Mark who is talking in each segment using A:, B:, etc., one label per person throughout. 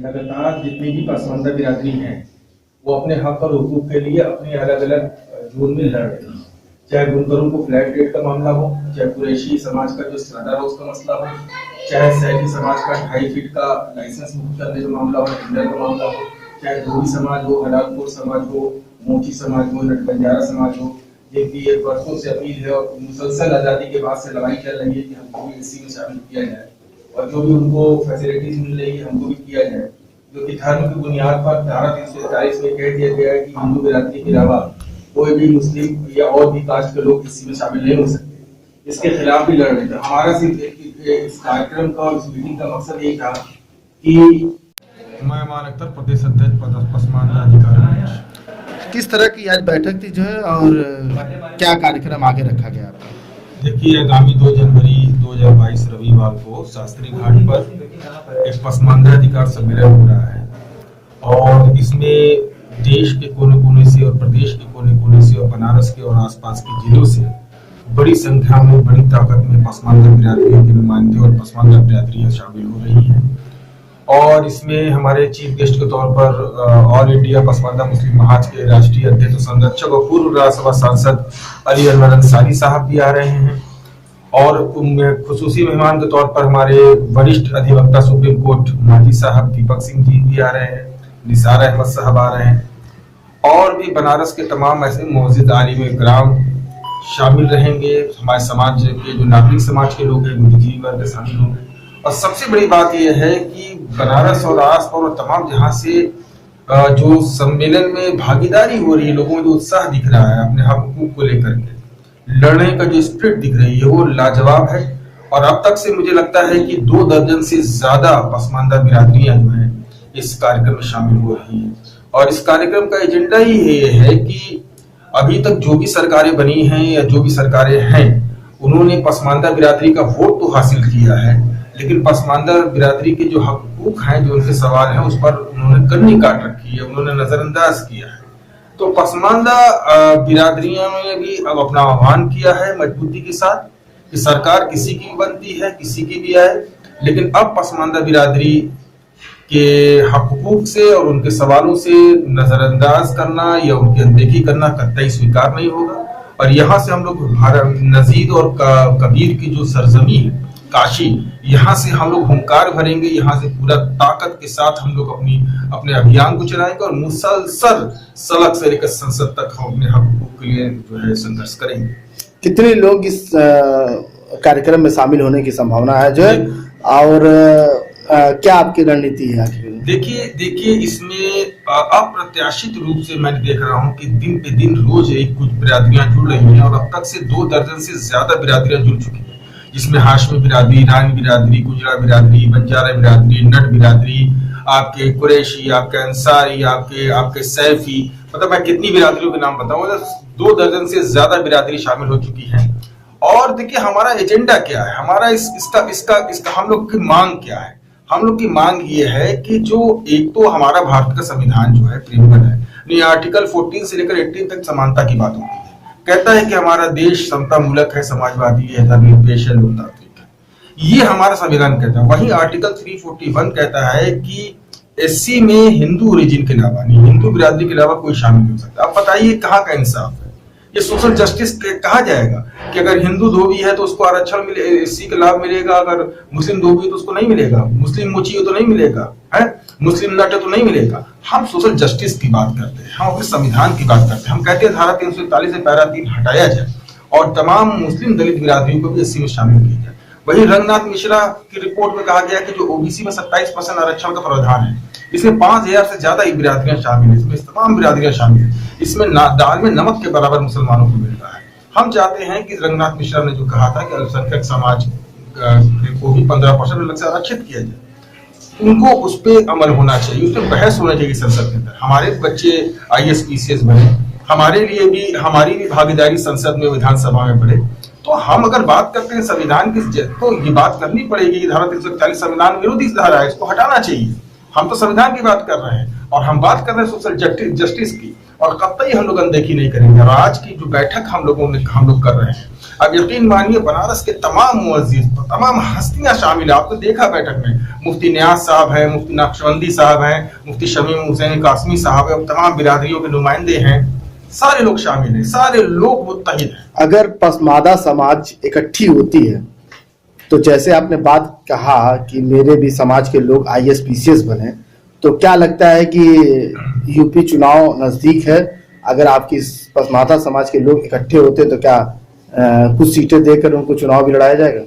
A: लगातार जितनी भी पसमानदा बिरादरी है वो अपने हक और हुकूक के लिए अपने अलग अलग जोन में लड़ रही है। चाहे बुनकरों को फ्लैट रेट का मामला हो, चाहे कुरैशी समाज का जो स्टाडा रोज का मसला हो, चाहे सैफी समाज का 2.5 फीट का लाइसेंस मुक्त करने का मामला हो, टेंडर का मामला हो, चाहे धोबी समाज हो, हलालपुर समाज हो, मोची समाज हो, नट बंजारा समाज हो, जिनकी एक वर्षों से अपील है और मुसलसल आजादी के बाद से लड़ाई चल रही है कि हमको भी इसी में शामिल किया जाए और जो भी उनको फैसिलिटीज मिल रही है हमको भी किया जाए। जो कि धर्म की बुनियाद पर धारा 341 में कह दिया गया है कि हिंदू बिरादरी के अलावा कोई भी मुस्लिम या और भी कास्ट के लोग इसी में शामिल नहीं हो सकते। इसके खिलाफ भी लड़ रहे थे। हमारा सिर्फ इस कार्यक्रम का और इस मीटिंग का मकसद यही था कि
B: मैं मान अख्तर प्रदेश अध्यक्ष पसमानदा अधिकारी।
C: किस तरह की आज बैठक थी जो है और क्या कार्यक्रम आगे रखा गया आपका?
B: देखिए, आगामी 2 जनवरी 2022 रविवार को शास्त्री घाट पर एक पसमानदा अधिकार सम्मेलन हो रहा है और इसमें देश के कोने कोने से और प्रदेश के कोने कोने से और बनारस के और आसपास के जिलों से बड़ी संख्या में, बड़ी ताकत में पसमानदा बिरादरियों के नुमाइंदे और पसमानदा बिरादरियां शामिल हो रही हैं। और इसमें हमारे चीफ गेस्ट के तौर पर ऑल इंडिया पसमानदा मुस्लिम महाज के राष्ट्रीय अध्यक्ष संरक्षक और पूर्व राज्यसभा सांसद अली अनवर अंसारी साहब भी आ रहे हैं और उनमें खुसूसी मेहमान के तौर पर हमारे वरिष्ठ अधिवक्ता सुप्रीम कोर्ट माजी साहब दीपक सिंह जी भी आ रहे हैं, निसार अहमद साहब आ रहे हैं और भी बनारस के तमाम ऐसे मौजूद आलिम इकराम शामिल रहेंगे। हमारे समाज के जो नागरिक समाज के लोग हैं, बुद्धिजीवी वर्ग शामिल होंगे और सबसे बड़ी बात यह है कि बनारस और आसपास और तमाम जहां से जो सम्मेलन में भागीदारी हो रही है, लोगों में जो उत्साह दिख रहा है अपने हक हुकूक को लेकर के लड़ने का जो स्पिरिट दिख रही है वो लाजवाब है। और अब तक से मुझे लगता है कि 2 दर्जन से ज्यादा पसमानदा बिरादरियां जो हैं इस कार्यक्रम में शामिल हो रही हैं और इस कार्यक्रम का एजेंडा ही ये है कि अभी तक जो भी सरकारें बनी हैं या जो भी सरकारें हैं उन्होंने पसमानदा बिरादरी का वोट तो हासिल किया है, लेकिन पसमानदा बिरादरी के जो हकूक हैं, जो उनके सवाल हैं, उस पर उन्होंने कन्नी काट रखी है, उन्होंने नजरअंदाज किया है। तो पसमानदा बिरादरियों ने भी अब अपना आह्वान किया है मजबूती के साथ कि सरकार किसी की भी बनती है, किसी की भी आए, लेकिन अब पसमानदा बिरादरी के हकूक से और उनके सवालों से नजरअंदाज करना या उनकी अनदेखी करना कतई स्वीकार नहीं होगा। और यहाँ से हम लोग नजीद और कबीर की जो सरजमी है काशी, यहाँ से हम लोग हुंकार भरेंगे, यहाँ से पूरा ताकत के साथ हम लोग अपने अभियान को चलाएंगे और मुसलसल सड़क से लेकर संसद तक हम अपने हकूक के लिए जो है संघर्ष करेंगे।
C: कितने लोग इस कार्यक्रम में शामिल होने की संभावना है जो है और क्या आपकी रणनीति है?
B: देखिए इसमें अप्रत्याशित रूप से मैं देख रहा हूँ कि दिन पे दिन रोज एक कुछ बिरादरियां जुड़ रही हैं और अब तक से 2 दर्जन से ज्यादा बिरादरियां जुड़ चुकी हैं, जिसमें हाशमी बिरादरी, ईरानी बिरादरी, गुजरा बिरादरी, बंजारा बिरादरी, नट बिरादरी, आपके कुरैशी, आपके अंसारी, आपके सैफी, मतलब मैं कितनी बिरादरियों के नाम बताऊं, 2 दर्जन से ज्यादा बिरादरी शामिल हो चुकी है। और देखिए हमारा एजेंडा क्या है, हमारा इसका हम लोग की मांग क्या है? हम लोग की मांग ये है कि जो एक तो हमारा भारत का संविधान जो है प्रेमबल है, आर्टिकल 14 से लेकर 18 तक समानता की बात होती है, कहता है कि हमारा देश समता मूलक है, समाजवादी है, धर्मनिरपेक्ष है, लोकतांत्रिक है, ये हमारा संविधान कहता है। वहीं आर्टिकल 341 कहता है कि एससी में हिंदू ओरिजिन के अलावा, हिंदू बिरादरी के अलावा कोई शामिल नहीं हो सकता। अब बताइए कहाँ का इंसाफ है? ये सोशल जस्टिस कहा जाएगा कि अगर हिंदू धोबी है तो उसको आरक्षण मिले, एससी का लाभ मिलेगा, अगर मुस्लिम धोबी है तो उसको नहीं मिलेगा, मुस्लिम मोची हो तो नहीं मिलेगा, है मुस्लिम नट है तो नहीं मिलेगा। हम सोशल जस्टिस की बात करते हैं, हम अपने संविधान की बात करते हैं। हम कहते हैं धारा 341 से पैरा 3 हटाया जाए और तमाम मुस्लिम दलित बिरादरियों को भी एससी में शामिल किया जाए। वही रंगनाथ मिश्रा की रिपोर्ट में कहा गया कि जो ओबीसी में 27% आरक्षण का प्रावधान है, इसमें 5000 से ज्यादा बिरादरियां शामिल है, इसमें तमाम बिरादरियां शामिल है, इसमें दाल में नमक के बराबर मुसलमानों को मिल रहा है। हम चाहते हैं कि रंगनाथ मिश्रा ने जो कहा था कि अल्पसंख्यक समाज को भी 15% अलग से आरक्षित किया जाए, उनको उस पर अमल होना चाहिए, उस पर बहस होना चाहिए संसद के अंदर। हमारे बच्चे IAS PCS बने, हमारे लिए भी हमारी भी भागीदारी संसद में, विधानसभा में बढ़े। तो हम अगर बात करते हैं संविधान की, तो ये बात करनी पड़ेगी कि धारा 341 संविधान विरोधी धारा है, इसको हटाना चाहिए। हम तो संविधान की बात कर रहे हैं और हम बात कर रहे हैं सोशल जस्टिस की, और कतई हम लोग अनदेखी नहीं करेंगे। और आज की जो बैठक हम लोग कर रहे हैं, अब यकीन मानिए बनारस के तमाम मुअज्जिज, तमाम हस्तियां शामिल है। आपको देखा बैठक में मुफ्ती नियाज साहब हैं, मुफ्ती नक्शबंदी साहब हैं, मुफ्ती शमीम हुसैन कासमी साहब है, तमाम बिरादरियों के नुमाइंदे हैं, सारे लोग शामिल हैं, सारे लोग मुत्तहिद हैं।
C: अगर पसमादा समाज इकट्ठी होती है तो जैसे आपने बात कहा कि मेरे भी समाज के लोग IAS PCS बने, तो क्या लगता है कि यूपी चुनाव नजदीक है, अगर आपकी पसमादा समाज के लोग इकट्ठे होते तो क्या कुछ सीटें देकर उनको चुनाव भी लड़ाया जाएगा?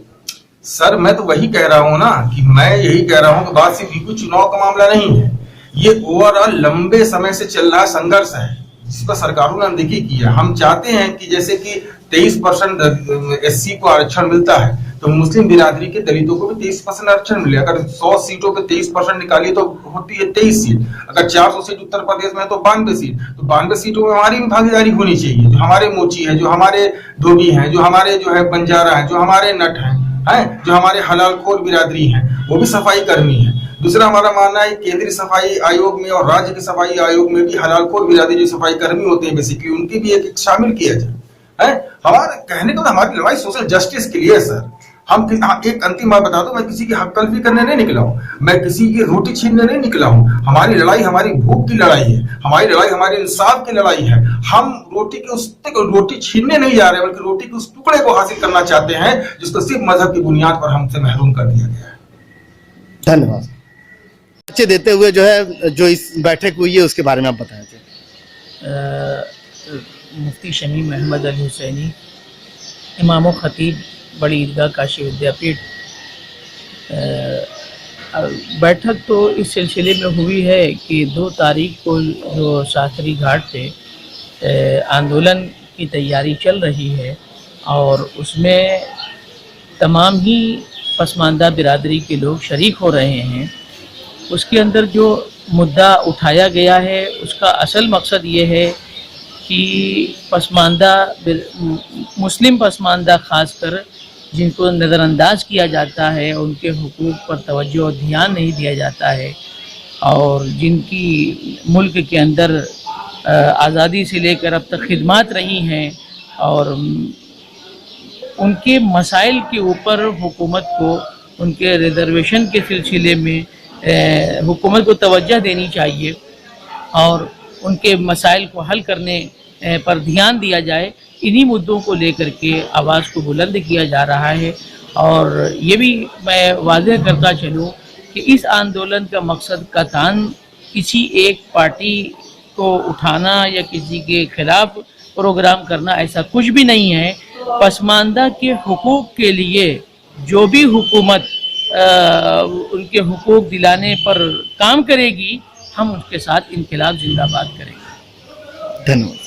B: सर मैं तो वही कह रहा हूँ ना, कि मैं यही कह रहा हूँ कि बात सिर्फ यूपी चुनाव का मामला नहीं है, ये ओवरऑल लंबे समय से चल रहा संघर्ष है जिसका सरकारों ने अनदेखी की है। हम चाहते हैं कि जैसे कि 23% SC को आरक्षण मिलता है, तो मुस्लिम बिरादरी के दलितों को भी 23% आरक्षण मिले। अगर 100 सीटों पे 23% निकालिए तो होती है 23 सीट। अगर 400 सीट उत्तर प्रदेश में है तो 92 सीट, तो 92 सीटों में हमारी भी भागीदारी होनी चाहिए। जो हमारे मोची है, जो हमारे धोबी हैं, जो हमारे जो है बंजारा है, जो हमारे नट हैं, जो हमारे हलालखोर बिरादरी हैं, वो भी सफाई करनी है। दूसरा हमारा मानना है केंद्रीय सफाई आयोग में और राज्य के सफाई आयोग में भी हलालखोर बिरादरी जो सफाई कर्मी होते हैं बेसिकली, उनकी भी एक शामिल किया जाए। हमारे कहने को हमारी लड़ाई सोशल जस्टिस के लिए है सर। हम एक अंतिम बात बता दो, मैं किसी की हक तलफी करने नहीं निकला हूँ, मैं किसी की रोटी छीनने नहीं निकला हूँ। हमारी लड़ाई हमारी भूख की लड़ाई है, हमारी लड़ाई हमारे इंसाफ की लड़ाई है। हम रोटी छीनने नहीं जा रहे, बल्कि रोटी के उस टुकड़े को हासिल करना चाहते हैं जिसको सिर्फ मजहब की बुनियाद पर हमसे महरूम कर दिया गया है।
C: धन्यवाद। बच्चे देते हुए जो है जो इस बैठक हुई है उसके बारे में आप बताएं।
D: मुफ्ती शमीम अहमद अली हुसैनी, इमाम खतीब बड़ी ईदगाह काशी विद्यापीठ। बैठक तो इस सिलसिले में हुई है कि 2 तारीख को जो शास्त्री घाट पे आंदोलन की तैयारी चल रही है और उसमें तमाम ही पसमानदा बिरादरी के लोग शरीक हो रहे हैं। उसके अंदर जो मुद्दा उठाया गया है उसका असल मकसद ये है कि पसमानदा मुस्लिम पसमानदा खासकर जिनको नज़रअंदाज किया जाता है, उनके हुकूक पर तवज्जो और ध्यान नहीं दिया जाता है, और जिनकी मुल्क के अंदर आज़ादी से लेकर अब तक खिदमात रही हैं और उनके मसाइल के ऊपर हुकूमत को उनके रिजर्वेशन के सिलसिले में हुकूमत को तवज्जो देनी चाहिए और उनके मसाइल को हल करने पर ध्यान दिया जाए। इन्हीं मुद्दों को लेकर के आवाज़ को बुलंद किया जा रहा है। और ये भी मैं वाज़ेह करता चलूँ कि इस आंदोलन का मकसद कतान किसी एक पार्टी को उठाना या किसी के खिलाफ प्रोग्राम करना, ऐसा कुछ भी नहीं है। पसमानदा के हुकूक के लिए जो भी हुकूमत उनके हुकूक दिलाने पर काम करेगी, हम उसके साथ इनकलाब जिंदाबाद करेंगे।
C: धन्यवाद।